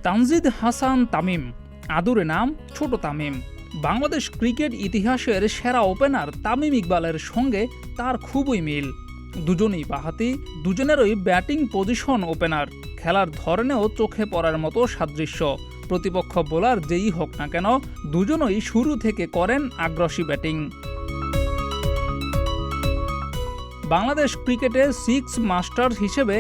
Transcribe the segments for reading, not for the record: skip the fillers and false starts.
তানজিদ হাসান তামিম, আদুরে নাম ছোট তামিম। বাংলাদেশ ক্রিকেট ইতিহাসের সেরা ওপেনার তামিম ইকবালের সঙ্গে তার খুবই মিল। দুজনেই বাঁহাতি, দুজনেরই ব্যাটিং পজিশন ওপেনার। খেলার ধরনেও চোখে পড়ার মতো সাদৃশ্য। প্রতিপক্ষ বোলার যেই হোক না কেন, দুজনই শুরু থেকে করেন আগ্রাসী ব্যাটিং। বাংলাদেশ ক্রিকেটে সিক্স মাস্টার হিসেবে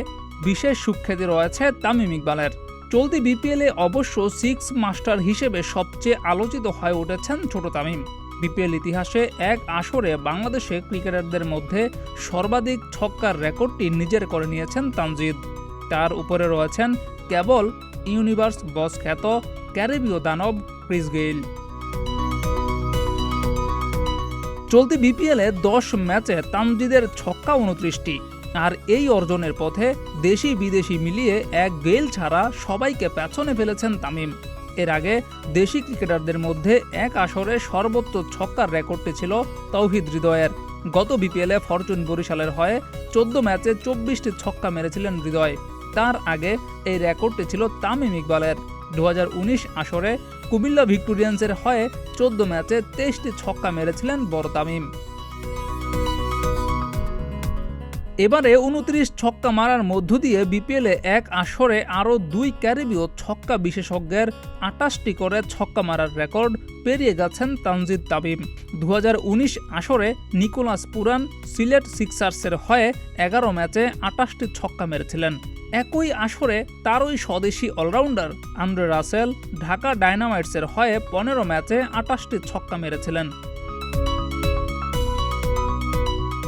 বিশেষ সুখ্যাতি রয়েছে তামিম ইকবালের। চলতি বিপিএলে অবশ্য সিক্স মাস্টার হিসেবে সবচেয়ে আলোচিত হয়ে উঠেছেন ছোট তামিম। বিপিএল ইতিহাসে এক আসরে বাংলাদেশে ক্রিকেটারদের মধ্যে সর্বাধিক ছক্কার রেকর্ডটি নিজের করে নিয়েছেন তানজিদ। তার উপরে রয়েছেন কেবল ইউনিভার্স বস খ্যাত ক্যারিবীয় দানব ক্রিস গেইল। চলতি বিপিএলে 10 ম্যাচে তানজিদের ছক্কা 29টি। আর এই অর্জনের পথে দেশি বিদেশি মিলিয়ে এক গেইল ছাড়া সবাইকে পেছনে ফেলেছেন তামিম। এর আগে দেশি ক্রিকেটারদের মধ্যে এক আসরে সর্বোচ্চ ছক্কার রেকর্ডটি ছিল তৌহিদ হৃদয়ের। গত বিপিএলে ফরচুন বরিশালের হয়ে 14 ম্যাচে 24টি ছক্কা মেরেছিলেন হৃদয়। তার আগে এই রেকর্ডটি ছিল তামিম ইকবালের। 2019 আসরে কুমিল্লা ভিক্টোরিয়ান্সের হয়ে 14 ম্যাচে 23টি ছক্কা মেরেছিলেন বড় তামিম। এবারে 29 ছক্কা মারার মধ্য দিয়ে বিপিএলে এক আসরে আরও 2 ক্যারিবীয় ছক্কা বিশেষজ্ঞের 28টি করে ছক্কা মারার রেকর্ড পেরিয়ে গেছেন তানজিদ তামিম। 2019 আসরে নিকোলাস পুরান সিলেট সিক্সার্সের হয়ে 11 ম্যাচে 28টি ছক্কা মেরেছিলেন। একই আসরে তারই স্বদেশি অলরাউন্ডার আন্দ্রে রাসেল ঢাকা ডায়নামাইটসের হয়ে 15 ম্যাচে 28টি ছক্কা মেরেছিলেন।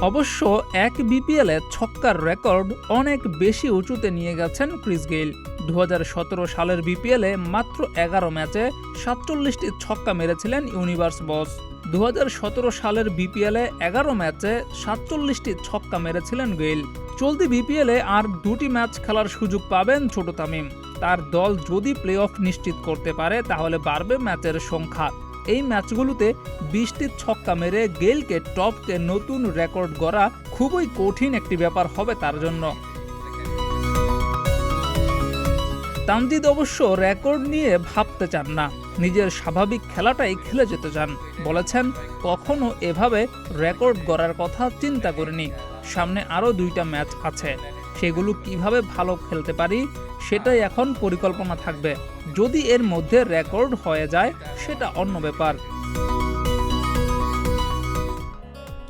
অবশ্য এক বিপিএলে ছক্কার রেকর্ড অনেক বেশি উঁচুতে নিয়ে গেছেন ক্রিস গেইল। 2017 সালের বিপিএলে মাত্র 11 ম্যাচে 47টি ছক্কা মেরেছিলেন ইউনিভার্স বস। 2017 সালের বিপিএলে 11 ম্যাচে 47টি ছক্কা মেরেছিলেন গেইল। চলতি বিপিএলে আর 2টি ম্যাচ খেলার সুযোগ পাবেন ছোট তামিম। তার দল যদি প্লে অফ নিশ্চিত করতে পারে তাহলে বাড়বে ম্যাচের সংখ্যা। এই ম্যাচগুলোতে 20টি ছক্কা মেরে গেইলকে টপকে নতুন রেকর্ড গড়া খুবই কঠিন একটি ব্যাপার হবে তার জন্য। তানজিদ অবশ্য রেকর্ড নিয়ে ভাবতে চান না, নিজের স্বাভাবিক খেলাটাই খেলে যেতে চান। বলেছেন, কখনো এভাবে রেকর্ড গড়ার কথা চিন্তা করিনি। সামনে আরও 2টা ম্যাচ আছে, সেগুলো কিভাবে ভালো খেলতে পারি সেটাই এখন পরিকল্পনা থাকবে। যদি এর মধ্যে রেকর্ড হয়ে যায় সেটা অন্য ব্যাপার।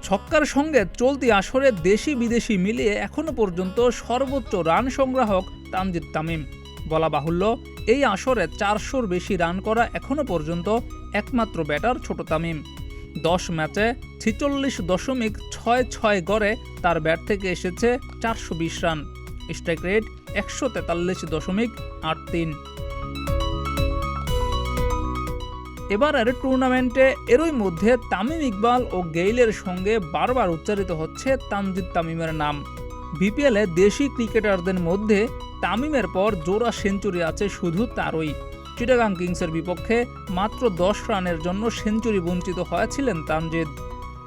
ছক্কার সঙ্গে চলতি আসরে দেশি বিদেশি মিলিয়ে এখনো পর্যন্ত সর্বোচ্চ রান সংগ্রাহক তানজিদ তামিম। বলা বাহুল্য, এই আসরে 400-র বেশি রান করা এখনো পর্যন্ত একমাত্র ব্যাটার ছোট তামিম। 10 ম্যাচে 46.66 গড়ে তার ব্যাট থেকে এসেছে 420 রান। Strike rate 143.83। এবারের টুর্নামেন্টে এরই মধ্যে তামিম ইকবাল ও গেইলের সঙ্গে বারবার উচ্চারিত হচ্ছে তানজিদ তামিমের নাম। বিপিএলে দেশি ক্রিকেটারদের মধ্যে তামিমের পর জোড়া সেঞ্চুরি আছে শুধু তারই। চিটাগাং কিংসের বিপক্ষে মাত্র 10 রানের জন্য সেঞ্চুরি বঞ্চিত হয়েছিলেন তানজিদ।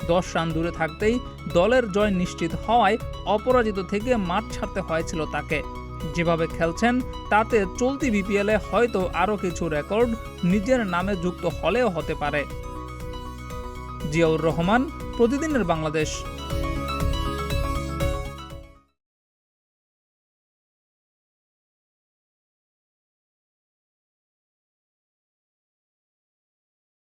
10 রান দূরে থাকতেই দলের জয় নিশ্চিত হওয়ায় অপরাজিত থেকে মাঠ ছাড়তে হয়েছিল তাকে। যেভাবে খেলছেন তাতে চলতি বিপিএলে হয়তো আরও কিছু রেকর্ড নিজের নামে যুক্ত হলেও হতে পারে। জিয়াউর রহমান, প্রতিদিনের বাংলাদেশ।